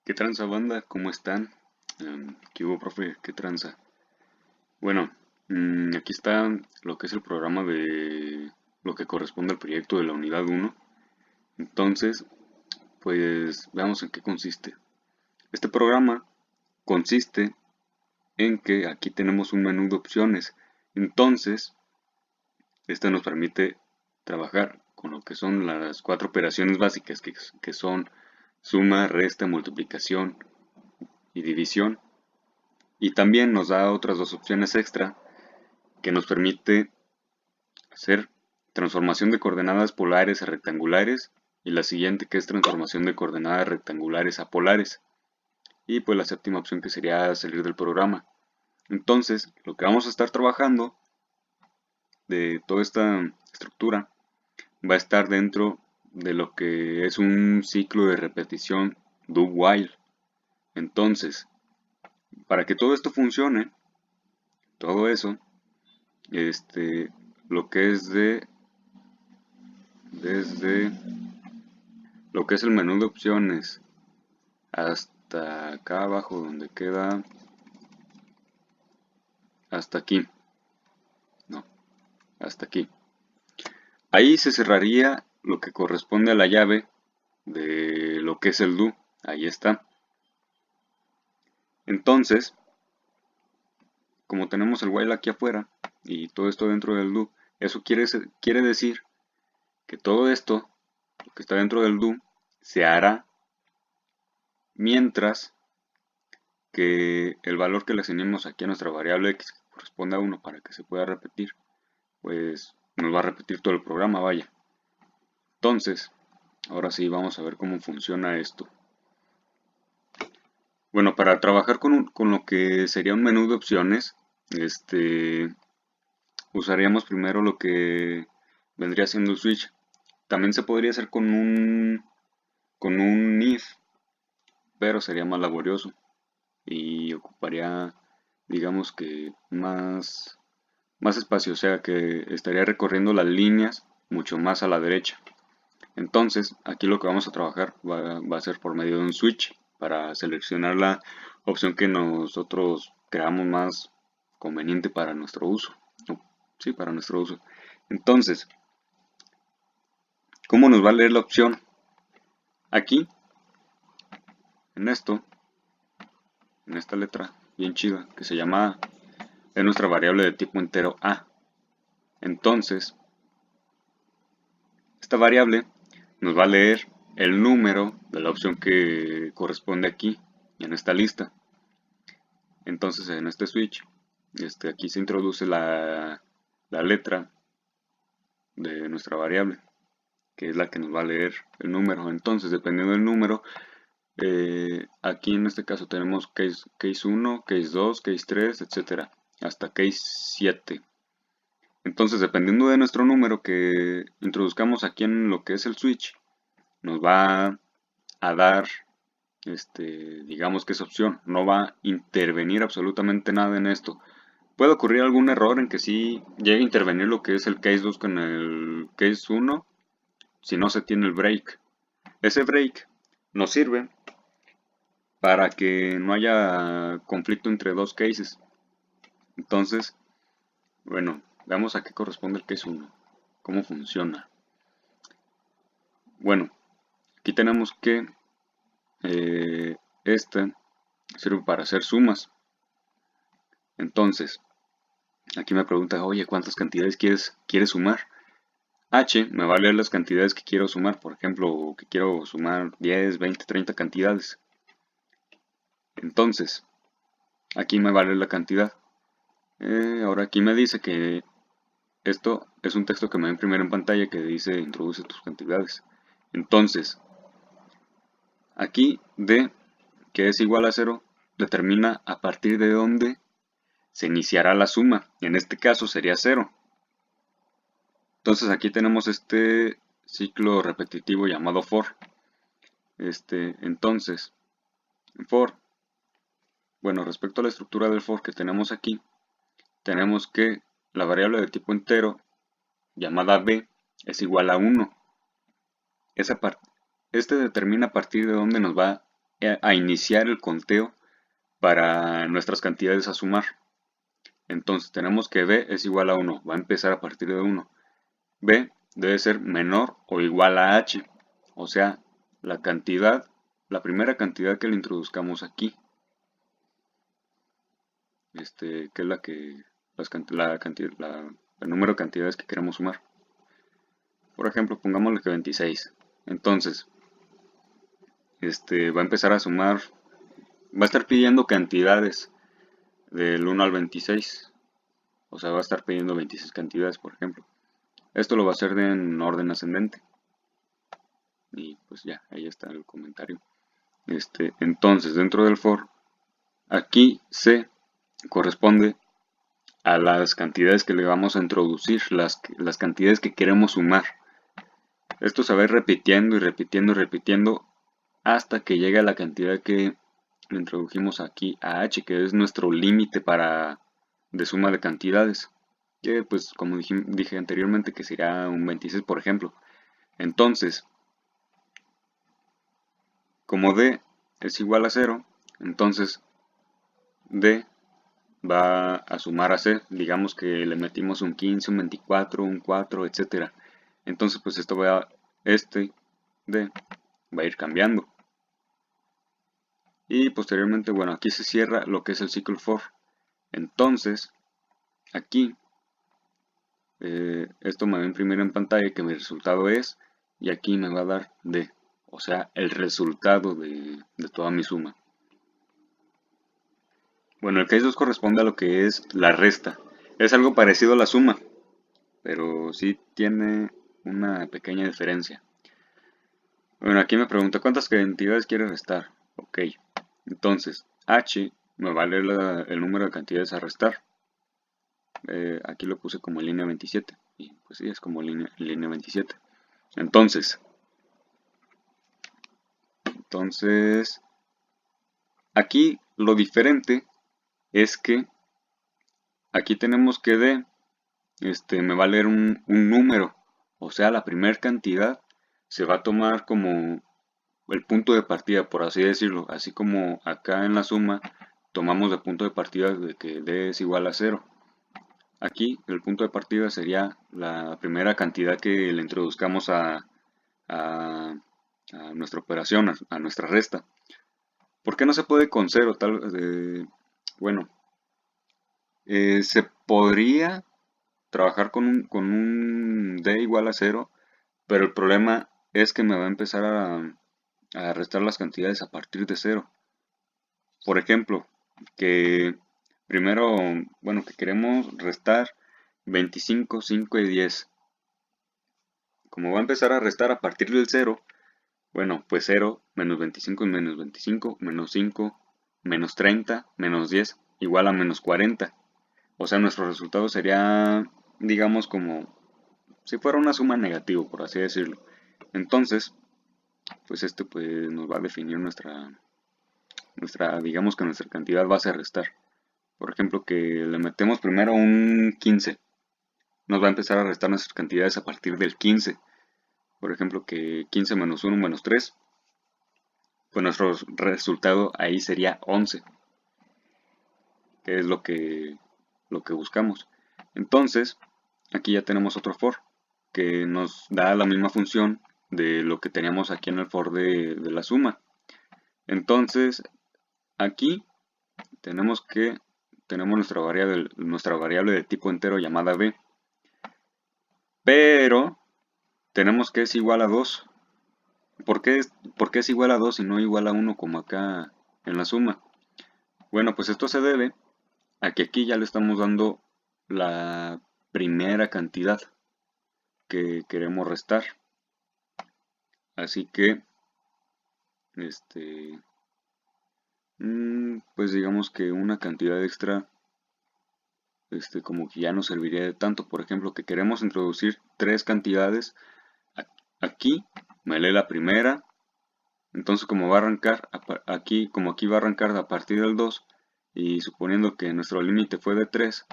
¿Qué tranza, banda? ¿Cómo están? ¿Qué hubo, profe? ¿Qué tranza? Bueno, aquí está lo que es el programa de lo que corresponde al proyecto de la unidad uno. Entonces, pues veamos en qué consiste. Este programa consiste en que aquí tenemos un menú de opciones. Entonces, este nos permite trabajar con lo que son las cuatro operaciones básicas, que son suma, resta, multiplicación y división. Y también nos da otras dos opciones extra que nos permite hacer transformación de coordenadas polares a rectangulares y la siguiente que es transformación de coordenadas rectangulares a polares. Y pues la séptima opción que sería salir del programa. Entonces, lo que vamos a estar trabajando de toda esta estructura va a estar dentro de lo que es un ciclo de repetición do while. Entonces, para que todo esto funcione, todo eso, lo que es desde lo que es el menú de opciones hasta acá abajo donde queda hasta aquí, no, hasta aquí. Ahí se cerraría lo que corresponde a la llave de lo que es el do, ahí está. Entonces, como tenemos el while aquí afuera y todo esto dentro del do, eso quiere decir que todo esto, lo que está dentro del do, se hará mientras que el valor que le asignemos aquí a nuestra variable x corresponde a 1 para que se pueda repetir, pues nos va a repetir todo el programa, vaya. Entonces, ahora sí vamos a ver cómo funciona esto. Bueno, para trabajar con lo que sería un menú de opciones, usaríamos primero lo que vendría siendo el switch. También se podría hacer con un if, pero sería más laborioso y ocuparía, digamos que más espacio, o sea que estaría recorriendo las líneas mucho más a la derecha. Entonces, aquí lo que vamos a trabajar va a ser por medio de un switch para seleccionar la opción que nosotros creamos más conveniente para nuestro uso. Sí, para nuestro uso. Entonces, ¿cómo nos va a leer la opción? Aquí, en esto, en esta letra bien chida, que se llama A, es nuestra variable de tipo entero A. Entonces, esta variable nos va a leer el número de la opción que corresponde aquí, en esta lista. Entonces, en este switch, aquí se introduce la letra de nuestra variable, que es la que nos va a leer el número. Entonces, dependiendo del número, aquí en este caso tenemos case 1, case 2, case 3, etcétera, hasta case 7. Entonces, dependiendo de nuestro número que introduzcamos aquí en lo que es el switch, nos va a dar, digamos que es opción, no va a intervenir absolutamente nada en esto. Puede ocurrir algún error en que sí llegue a intervenir lo que es el case 2 con el case 1, si no se tiene el break. Ese break nos sirve para que no haya conflicto entre dos cases. Entonces, bueno, veamos a qué corresponde el case 1, cómo funciona. Bueno, aquí tenemos que este sirve para hacer sumas. Entonces, aquí me pregunta, oye, ¿cuántas cantidades quieres sumar? H me va a leer las cantidades que quiero sumar, por ejemplo, que quiero sumar 10, 20, 30 cantidades. Entonces, aquí me va a leer la cantidad. Ahora aquí me dice que esto es un texto que me va a imprimir en pantalla que dice introduce tus cantidades. Entonces, aquí D, que es igual a 0, determina a partir de dónde se iniciará la suma. En este caso sería 0. Entonces aquí tenemos este ciclo repetitivo llamado for. Entonces, for, bueno, respecto a la estructura del for que tenemos aquí, tenemos que la variable de tipo entero llamada b es igual a 1. Este determina a partir de dónde nos va a iniciar el conteo para nuestras cantidades a sumar. Entonces tenemos que B es igual a 1, va a empezar a partir de 1. B debe ser menor o igual a H, o sea, la cantidad, la primera cantidad que le introduzcamos aquí, que es el número de cantidades que queremos sumar. Por ejemplo, pongámosle que 26. Entonces, va a empezar a sumar, va a estar pidiendo cantidades del 1 al 26. O sea, va a estar pidiendo 26 cantidades, por ejemplo. Esto lo va a hacer en orden ascendente. Y pues ya, ahí está el comentario. Entonces, dentro del for, aquí C corresponde a las cantidades que le vamos a introducir, las cantidades que queremos sumar. Esto se va a ir repitiendo y repitiendo y repitiendo hasta que llegue a la cantidad que le introdujimos aquí a H, que es nuestro límite de suma de cantidades. Que pues como dije anteriormente que será un 26 por ejemplo. Entonces, como D es igual a 0, entonces D va a sumar a C. Digamos que le metimos un 15, un 24, un 4, etc. Entonces pues D va a ir cambiando. Y posteriormente, bueno, aquí se cierra lo que es el ciclo for. Entonces, aquí, esto me va a imprimir en pantalla que mi resultado es, y aquí me va a dar D, o sea, el resultado de toda mi suma. Bueno, el case 2 corresponde a lo que es la resta. Es algo parecido a la suma, pero sí tiene una pequeña diferencia. Bueno, aquí me pregunta, ¿cuántas cantidades quiere restar? Ok, entonces, H me va a leer el número de cantidades a restar. Aquí lo puse como línea 27. Y pues sí, es como línea 27. Entonces, aquí lo diferente es que aquí tenemos que D, me va a leer un número. O sea, la primera cantidad se va a tomar como el punto de partida, por así decirlo. Así como acá en la suma tomamos de punto de partida de que D es igual a 0. Aquí el punto de partida sería la primera cantidad que le introduzcamos a nuestra operación, a nuestra resta. ¿Por qué no se puede con 0? Bueno, se podría trabajar con un D igual a 0, pero el problema es que me va a empezar a restar las cantidades a partir de 0. Por ejemplo, que primero, bueno, que queremos restar 25, 5 y 10. Como va a empezar a restar a partir del 0, bueno, pues 0, menos 25 y menos 25, menos 5, menos 30, menos 10, igual a menos 40. O sea, nuestro resultado sería, digamos, como si fuera una suma negativa, por así decirlo. Entonces, pues pues, nos va a definir digamos que nuestra cantidad base a restar. Por ejemplo, que le metemos primero un 15. Nos va a empezar a restar nuestras cantidades a partir del 15. Por ejemplo, que 15 menos 1 menos 3. Pues nuestro resultado ahí sería 11, que es lo que buscamos. Entonces, aquí ya tenemos otro for, que nos da la misma función de lo que teníamos aquí en el for de la suma. Entonces, aquí tenemos nuestra variable de tipo entero llamada b, pero tenemos que es igual a 2. ¿Por qué es igual a 2 y no igual a 1 como acá en la suma? Bueno, pues esto se debe a que aquí ya le estamos dando la primera cantidad que queremos restar. Así que, pues digamos que una cantidad extra, como que ya no serviría de tanto. Por ejemplo, que queremos introducir 3 cantidades. Aquí me lee la primera. Entonces, como va a arrancar, aquí va a arrancar a partir del 2, y suponiendo que nuestro límite fue de 3,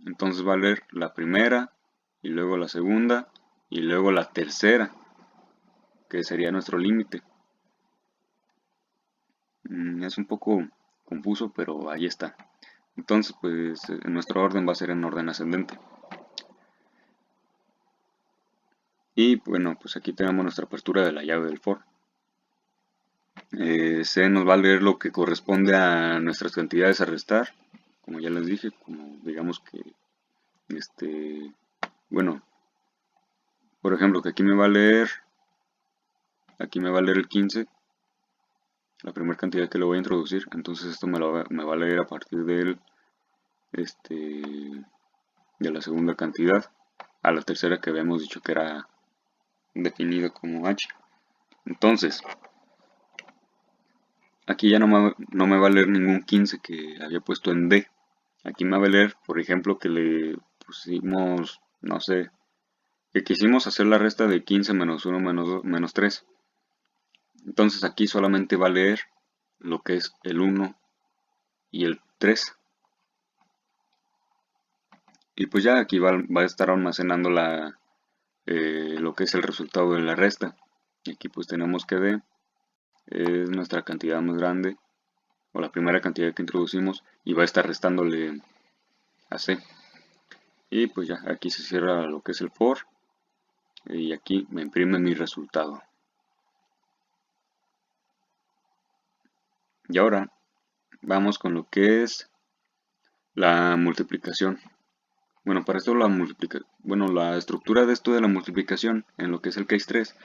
entonces va a leer la primera, y luego la segunda, y luego la tercera, que sería nuestro límite. Es un poco confuso, pero ahí está. Entonces, pues nuestro orden va a ser en orden ascendente. Y bueno, pues aquí tenemos nuestra apertura de la llave del for. C nos va a leer lo que corresponde a nuestras cantidades a restar. Como ya les dije, como digamos que, bueno, por ejemplo, que aquí me va a leer el 15, la primera cantidad que le voy a introducir. Entonces esto me va a leer a partir de la segunda cantidad a la tercera que habíamos dicho que era definido como H. Entonces, aquí ya no me va a leer ningún 15 que había puesto en D. Aquí me va a leer, por ejemplo, que le pusimos, no sé, que quisimos hacer la resta de 15 menos 1 menos 2 menos 3. Entonces aquí solamente va a leer lo que es el 1 y el 3. Y pues ya aquí va a estar almacenando lo que es el resultado de la resta. Y aquí pues tenemos que D es nuestra cantidad más grande, o la primera cantidad que introducimos, y va a estar restándole a C. Y pues ya, aquí se cierra lo que es el for, y aquí me imprime mi resultado. Y ahora vamos con lo que es la multiplicación. Bueno, para esto la estructura de esto de la multiplicación en lo que es el case 3,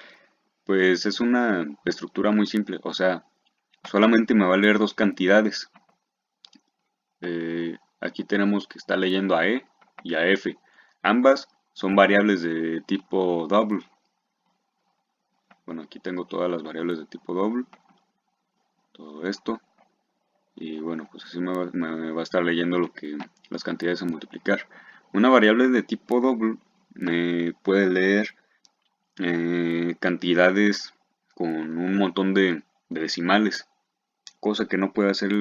pues es una estructura muy simple, o sea, solamente me va a leer dos cantidades. Aquí tenemos que está leyendo a E y a F. Ambas son variables de tipo double. Bueno, aquí tengo todas las variables de tipo double. Todo esto. Y bueno, pues así me va a estar leyendo las cantidades a multiplicar. Una variable de tipo double me puede leer cantidades con un montón de decimales. Cosa que no puede hacer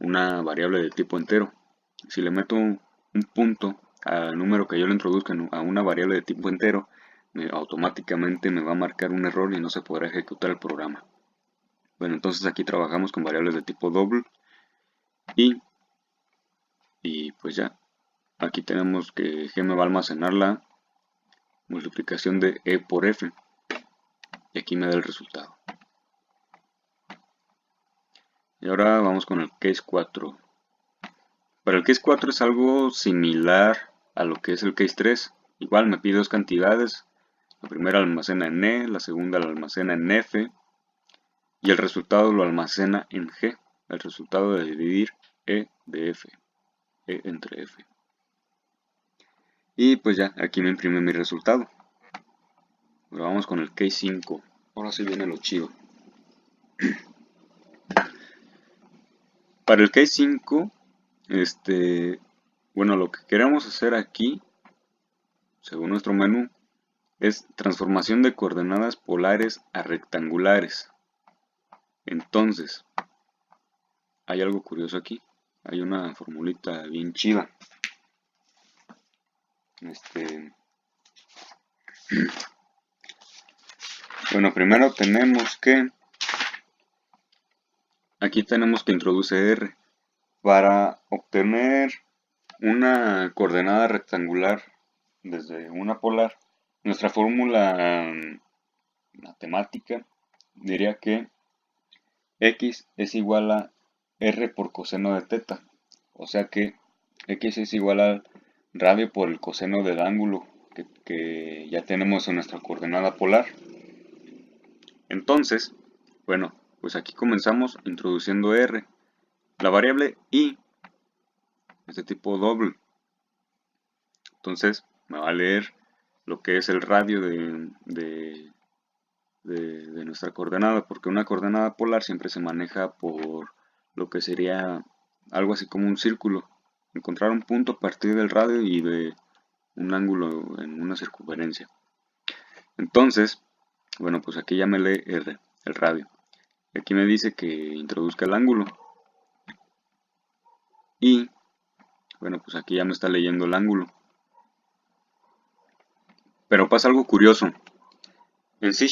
una variable de tipo entero. Si le meto un punto al número que yo le introduzca a una variable de tipo entero, automáticamente me va a marcar un error y no se podrá ejecutar el programa. Bueno, entonces aquí trabajamos con variables de tipo double y pues ya, aquí tenemos que G me va a almacenar la multiplicación de E por F y aquí me da el resultado. Y ahora vamos con el case 4. Para el case 4 es algo similar a lo que es el case 3. Igual me pide dos cantidades. La primera la almacena en E, la segunda la almacena en F y el resultado lo almacena en G. El resultado de dividir E de F. E entre F. Y pues ya, aquí me imprime mi resultado. Ahora vamos con el case 5. Ahora sí viene lo chido. Para el case 5, bueno, lo que queremos hacer aquí, según nuestro menú, es transformación de coordenadas polares a rectangulares. Entonces, hay algo curioso aquí. Hay una formulita bien chida. Bueno, primero aquí tenemos que introducir R. Para obtener una coordenada rectangular desde una polar, nuestra fórmula matemática diría que x es igual a r por coseno de teta, o sea que x es igual al radio por el coseno del ángulo que ya tenemos en nuestra coordenada polar. Entonces, bueno, pues aquí comenzamos introduciendo r. La variable y es de tipo doble, entonces me va a leer lo que es el radio de nuestra coordenada, porque una coordenada polar siempre se maneja por lo que sería algo así como un círculo. Encontrar un punto a partir del radio y de un ángulo en una circunferencia. Entonces, bueno, pues aquí ya me lee R, el radio. Aquí me dice que introduzca el ángulo. Y, bueno, pues aquí ya me está leyendo el ángulo. Pero pasa algo curioso. En C#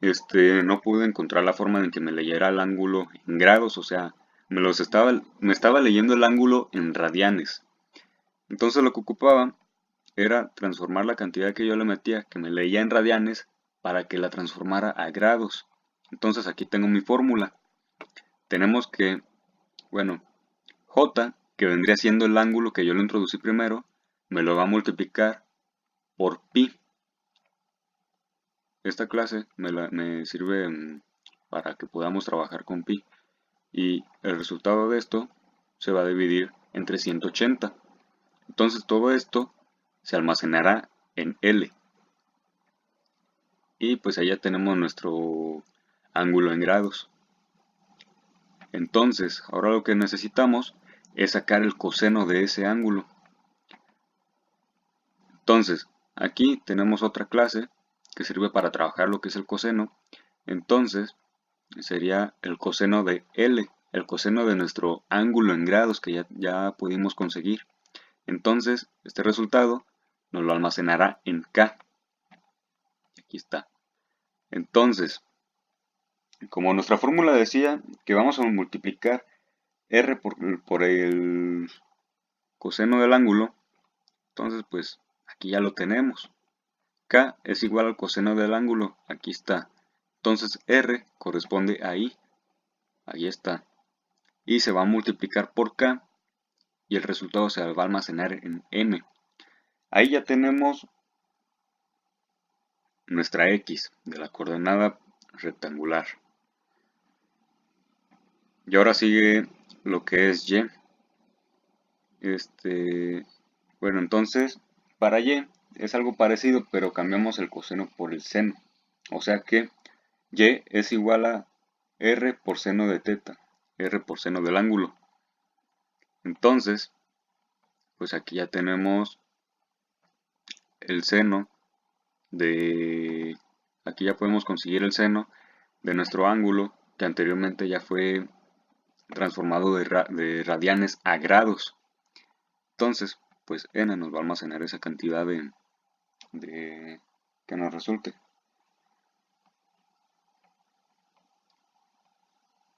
no pude encontrar la forma en que me leyera el ángulo en grados, o sea, me estaba leyendo el ángulo en radianes. Entonces lo que ocupaba era transformar la cantidad que yo le metía, que me leía en radianes, para que la transformara a grados. Entonces aquí tengo mi fórmula. Tenemos que, bueno, J, que vendría siendo el ángulo que yo le introducí primero, me lo va a multiplicar por pi. Esta clase me sirve para que podamos trabajar con pi. Y el resultado de esto se va a dividir entre 180. Entonces todo esto se almacenará en L. Y pues allá tenemos nuestro ángulo en grados. Entonces, ahora lo que necesitamos es sacar el coseno de ese ángulo. Entonces, aquí tenemos otra clase que sirve para trabajar lo que es el coseno. Entonces, sería el coseno de L, el coseno de nuestro ángulo en grados que ya pudimos conseguir. Entonces, este resultado nos lo almacenará en K. Aquí está. Entonces, como nuestra fórmula decía que vamos a multiplicar R por el coseno del ángulo, entonces pues aquí ya lo tenemos. K es igual al coseno del ángulo, aquí está. Entonces R corresponde ahí está. Y se va a multiplicar por K y el resultado se va a almacenar en M. Ahí ya tenemos nuestra X de la coordenada rectangular. Y ahora sigue lo que es Y. Bueno, entonces para Y es algo parecido, pero cambiamos el coseno por el seno. O sea que Y es igual a R por seno de teta, R por seno del ángulo. Entonces, pues aquí ya tenemos el seno de... Aquí ya podemos conseguir el seno de nuestro ángulo, que anteriormente ya fue transformado de radianes a grados. Entonces, pues n nos va a almacenar esa cantidad de que nos resulte.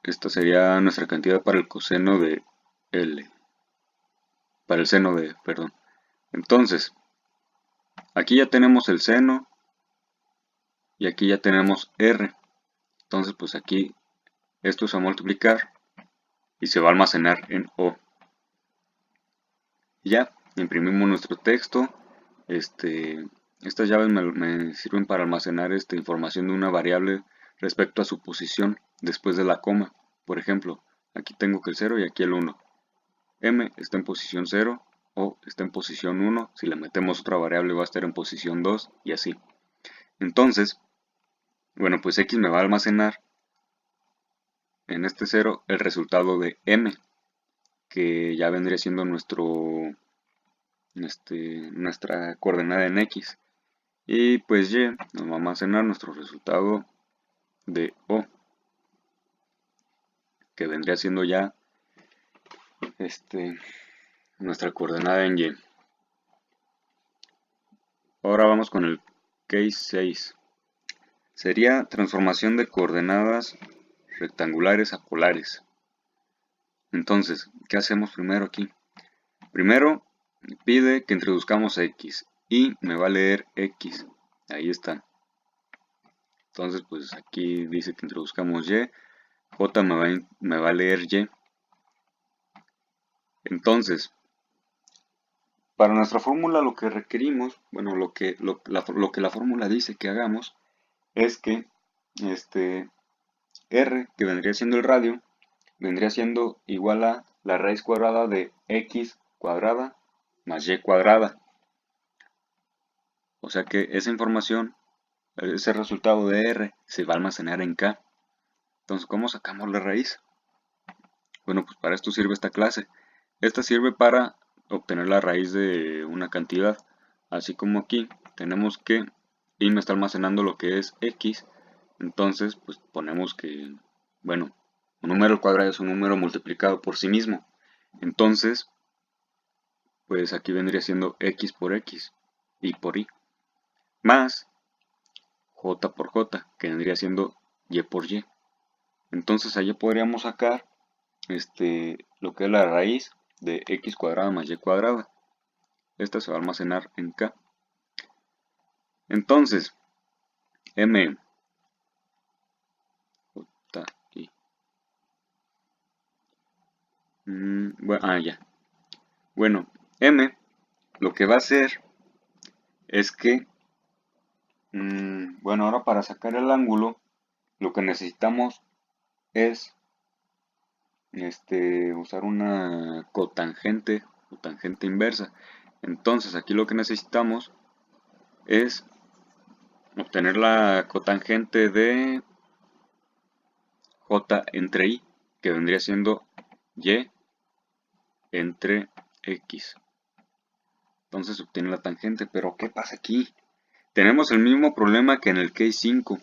Esta sería nuestra cantidad para el coseno de L. Para el seno de, perdón. Entonces, aquí ya tenemos el seno y aquí ya tenemos R. Entonces, pues aquí esto se va a multiplicar y se va a almacenar en O. Ya, imprimimos nuestro texto. Estas llaves me sirven para almacenar información de una variable respecto a su posición después de la coma. Por ejemplo, aquí tengo que el 0 y aquí el 1. M está en posición 0 o está en posición 1. Si le metemos otra variable va a estar en posición 2 y así. Entonces, bueno, pues X me va a almacenar en este 0 el resultado de M, que ya vendría siendo nuestra coordenada en X. Y pues Y nos va a almacenar nuestro resultado de O, que vendría siendo ya nuestra coordenada en Y. Ahora vamos con el case 6. Sería transformación de coordenadas rectangulares a polares. Entonces, ¿qué hacemos primero aquí? Primero pide que introduzcamos X y me va a leer X. Ahí está. Entonces, pues aquí dice que introduzcamos Y. J me va a leer Y. Entonces, para nuestra fórmula lo que requerimos, bueno, lo que la fórmula dice que hagamos es que R, que vendría siendo el radio, vendría siendo igual a la raíz cuadrada de X cuadrada más Y cuadrada. O sea que esa información, ese resultado de R, se va a almacenar en K. Entonces, ¿cómo sacamos la raíz? Bueno, pues para esto sirve esta clase. Esta sirve para obtener la raíz de una cantidad. Así como aquí tenemos que y me está almacenando lo que es X. Entonces, pues ponemos que, bueno, un número al cuadrado es un número multiplicado por sí mismo. Entonces, pues aquí vendría siendo X por X y por Y. Más J por J, que vendría siendo Y por Y. Entonces allí podríamos sacar lo que es la raíz de X cuadrada más Y cuadrada. Esta se va a almacenar en K. Entonces, M, J, I. Bueno, ya. Bueno, M lo que va a hacer es que, bueno, ahora para sacar el ángulo, lo que necesitamos es usar una cotangente o tangente inversa. Entonces aquí lo que necesitamos es obtener la cotangente de J entre I, que vendría siendo Y entre X. Entonces se obtiene la tangente, pero ¿qué pasa aquí? Tenemos el mismo problema que en el case 5.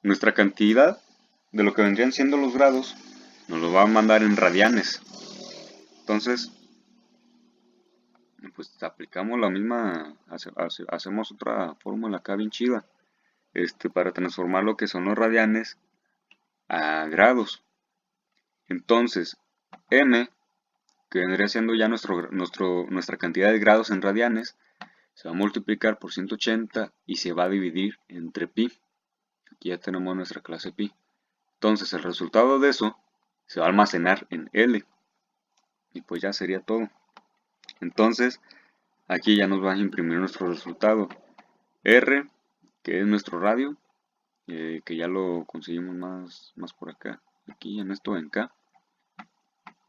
Nuestra cantidad de lo que vendrían siendo los grados nos lo va a mandar en radianes. Entonces, pues aplicamos la misma, hacemos otra fórmula acá bien chida, para transformar lo que son los radianes a grados. Entonces, M, que vendría siendo ya nuestra cantidad de grados en radianes, se va a multiplicar por 180 y se va a dividir entre pi. Aquí ya tenemos nuestra clase pi. Entonces el resultado de eso se va a almacenar en L. Y pues ya sería todo. Entonces aquí ya nos va a imprimir nuestro resultado. R, que es nuestro radio, que ya lo conseguimos más por acá. Aquí en esto en K.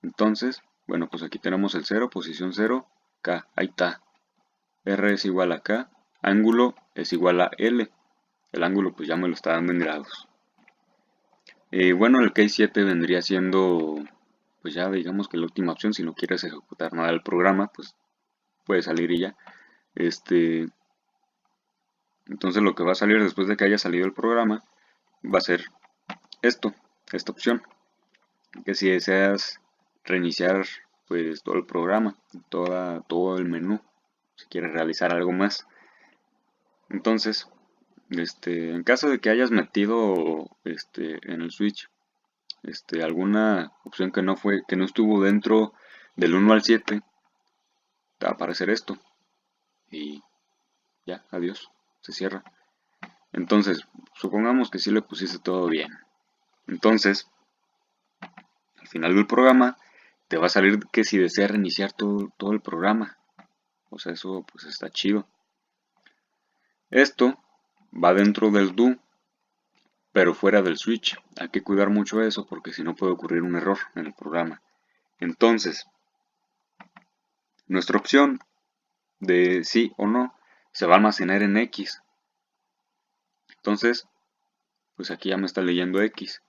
Entonces, bueno, pues aquí tenemos el 0, posición 0, K. Ahí está. R es igual a K. Ángulo es igual a L. El ángulo pues ya me lo está dando en grados. Bueno, el case 7 vendría siendo, pues ya digamos que la última opción. Si no quieres ejecutar nada del programa, pues puede salir y ya. Entonces lo que va a salir después de que haya salido el programa va a ser esta opción. Que si deseas reiniciar pues todo el programa, todo el menú, si quieres realizar algo más. Entonces, en caso de que hayas metido en el switch alguna opción que no estuvo dentro del 1 al 7, te va a aparecer esto y ya, adiós, se cierra. Entonces, supongamos que sí le pusiste todo bien. Entonces, al final del programa te va a salir que si deseas reiniciar todo el programa. O sea, eso pues está chido. Esto va dentro del do, pero fuera del switch. Hay que cuidar mucho eso porque si no puede ocurrir un error en el programa. Entonces, nuestra opción de sí o no se va a almacenar en X. Entonces, pues aquí ya me está leyendo X.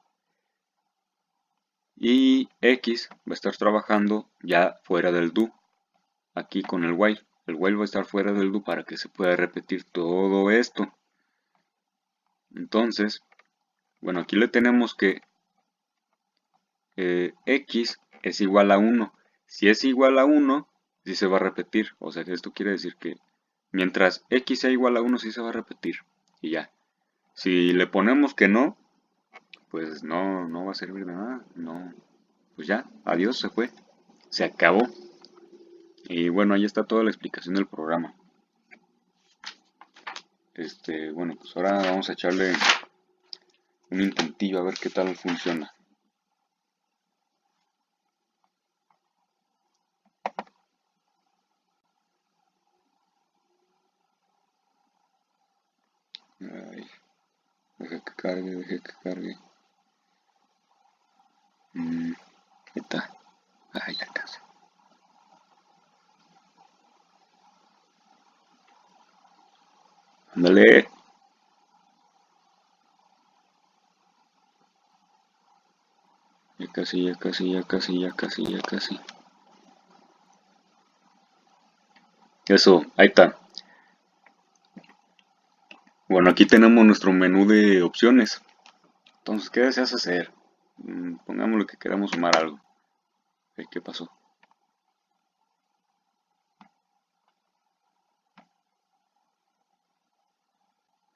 Y X va a estar trabajando ya fuera del do. Aquí con el while. El while va a estar fuera del do para que se pueda repetir todo esto. Entonces, bueno, aquí le tenemos que X es igual a 1. Si es igual a 1, sí se va a repetir. O sea que esto quiere decir que mientras X sea igual a 1, sí se va a repetir. Y ya. Si le ponemos que no, pues no va a servir de nada. No, pues ya, adiós, se fue. Se acabó. Y bueno, ahí está toda la explicación del programa. Bueno, pues ahora vamos a echarle un intentillo a ver qué tal funciona. Ay, deja que cargue. Ahí está. Ay, ya casi. Ándale. Ya casi. Eso, ahí está. Bueno, aquí tenemos nuestro menú de opciones. Entonces, ¿qué deseas hacer? Pongámosle que queramos sumar algo. ¿Qué pasó?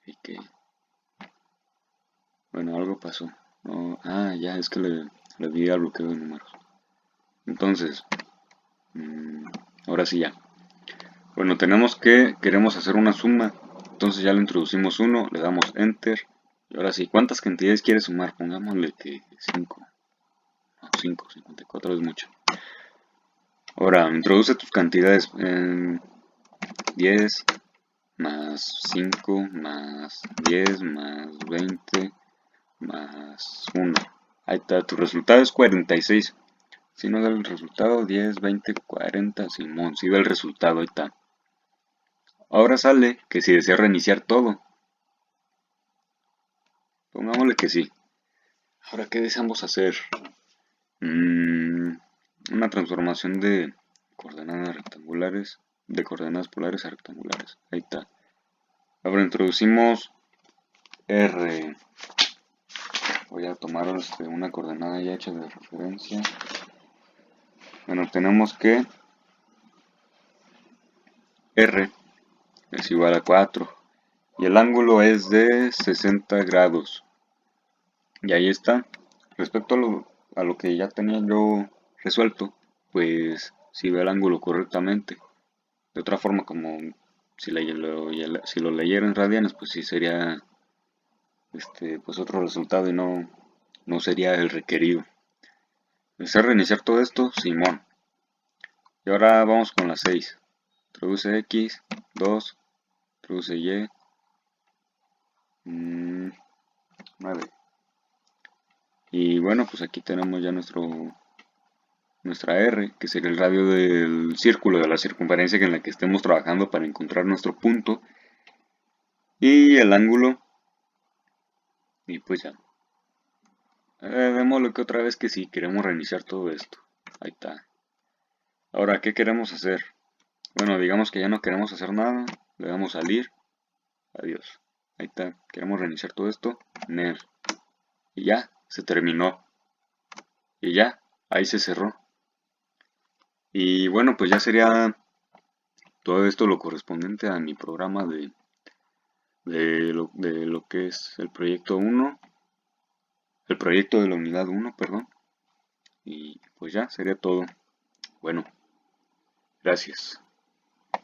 ¿Y qué? Bueno, algo pasó. No, ya, es que le di al bloqueo de números. Entonces, ahora sí ya. Bueno, queremos hacer una suma. Entonces ya le introducimos 1, le damos Enter. Y ahora sí, ¿cuántas cantidades quieres sumar? Pongámosle que 5. No, 5, 54 es mucho. Ahora, introduce tus cantidades en 10 más 5 más 10 más 20 más 1. Ahí está, tu resultado es 46. Si no da el resultado, 10, 20, 40, Simón, si da el resultado, ahí está. Ahora sale que si desea reiniciar todo. Pongámosle que sí. Ahora, ¿qué deseamos hacer? Una transformación de coordenadas rectangulares, de coordenadas polares a rectangulares. Ahí está. Ahora introducimos R. Voy a tomar una coordenada ya hecha de referencia. Bueno, tenemos que R es igual a 4 y el ángulo es de 60 grados. Y ahí está. Respecto a lo que ya tenía yo resuelto, pues si ve el ángulo correctamente. De otra forma, como si lo leyera en radianes, pues sí sería pues otro resultado y no sería el requerido. ¿Desea reiniciar todo esto? Simón. Y ahora vamos con la 6. Introduce X, 2, introduce Y, 9. Y bueno, pues aquí tenemos ya nuestra R, que sería el radio del círculo, de la circunferencia en la que estemos trabajando para encontrar nuestro punto. Y el ángulo. Y pues ya. Démosle que otra vez que sí, queremos reiniciar todo esto. Ahí está. Ahora, ¿qué queremos hacer? Bueno, digamos que ya no queremos hacer nada. Le damos salir. Adiós. Ahí está. Queremos reiniciar todo esto. NER. Y ya, se terminó. Y ya, ahí se cerró. Y bueno, pues ya sería todo esto lo correspondiente a mi programa de lo que es el proyecto 1. El proyecto de la unidad 1, perdón. Y pues ya, sería todo. Bueno, gracias.